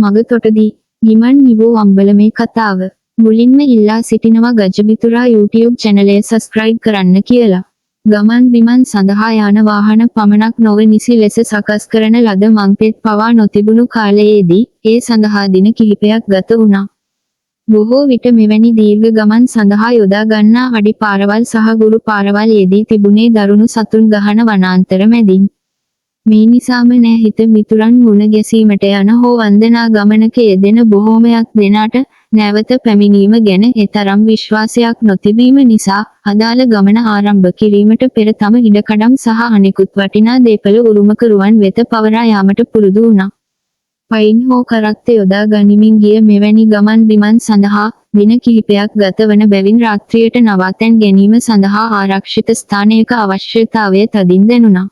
මගතොටදී ගිමන් නිවූ අම්බලමේ කතාව. මුලින්ම ඉල්ලා සිටිනවා ගජබිතුරා YouTube channel එක subscribe කරන්න කියලා. ගමන් බිමන් සඳහා යාන වාහන පමණක් නොව නිසි ලෙස සකස් කරන ලද මංපෙත් පවා නොතිබුණු කාලයේදී ඒ සඳහා දින කිහිපයක් ගත වුණා. බොහෝ විට මෙවැනි දීර්ඝ ගමන් සඳහා යොදා ගන්නා අඩි පාරවල් සහ ගුරු පාරවල් යෙදී තිබුණේ දරුණු සතුන් ගහන වනාන්තර මැදින්. මේ නිසාම නැහිත මිතුරන් මුණ ගැසීමට යන හෝ වන්දනා ගමනක යෙදෙන බොහෝමයක් දෙනාට නැවත පැමිණීම ගැන එතරම් විශ්වාසයක් නොතිබීම නිසා අදාළ ගමන ආරම්භ කිරීමට පෙර තම ඉඩකඩම් සහ අනෙකුත් වටිනා දේපල උරුමකරුවන් වෙත පවරා යාමට පුරුදු වුණා. පයින් හෝ කරත්ත යොදා ගනිමින් ගිය මෙවැනි ගමන් බිමන් සඳහා දින කිහිපයක් ගතවන බැවින් රාත්‍රියට නවාතැන් ගැනීම සඳහා ආරක්ෂිත ස්ථානයක අවශ්‍යතාවය තදින් දැනුණා.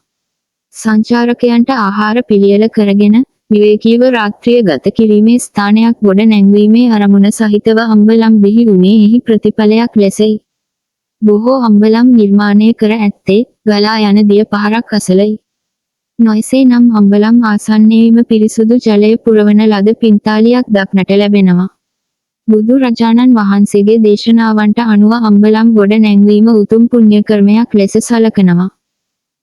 සංචාරකයන්ට ආහාර පිළියෙල කරගෙන විවේකීව රාත්‍රිය ගත කිරීමේ ස්ථානයක් ගොඩ නැංවීමේ අරමුණ සහිතව අම්බලම් බිහි වුණේ එහි ප්‍රතිඵලයක් ලෙසයි. බොහෝ අම්බලම් නිර්මාණය කර ඇත්තේ ගලා යන දිය පහරක් අසලයි. නොයසේ නම් අම්බලම් ආසන්නයේම පිරිසුදු ජලය පුරවන ලද පින්තාලියක් දක්නට ලැබෙනවා. බුදු රජාණන් වහන්සේගේ දේශනාවන්ට අනුව අම්බලම් ගොඩ නැංවීම උතුම් පුණ්‍ය කර්මයක් ලෙස සලකනවා.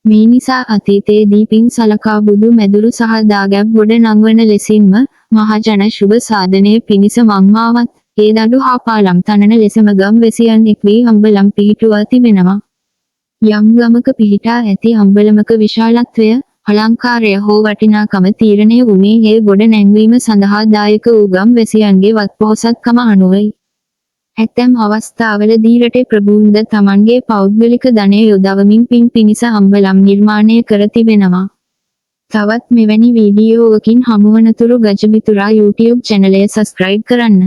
මේ නිසා අතීතයේදී පින් සලකා බුදු මැදුරු සහ දාගැබ් ගොඩ නංවන ලෙසින්ම මහජන ශුභ සාධනයේ පිණිස මංමාවත් ඒ දඩු හා පාලම් තනන ලෙසම ගම් වැසියන් එක් වී අම්බලම් පිහිටුවා තිබෙනවා. යම් ගමක පිහිටා ඇති අම්බලමක විශාලත්වය අලංකාරය හෝ වටිනාකම තීරණය වුණේ ඒ ගොඩ නැංවීම සඳහා දායක වූ ගම් වැසියන්ගේ වත්පොහොසත්කම අනුවයි. ඇතැම් අවස්ථාවලදී රටේ ප්‍රභූන්ද තමන්ගේ පෞද්ගලික ධනය යොදවමින් පින් පිණිස අම්බලම් නිර්මාණය කර තිබෙනවා. තවත් මෙවැනි වීඩියෝවකින් හමුවනතුරු ගජබිතුරා YouTube channel එක subscribe කරන්න.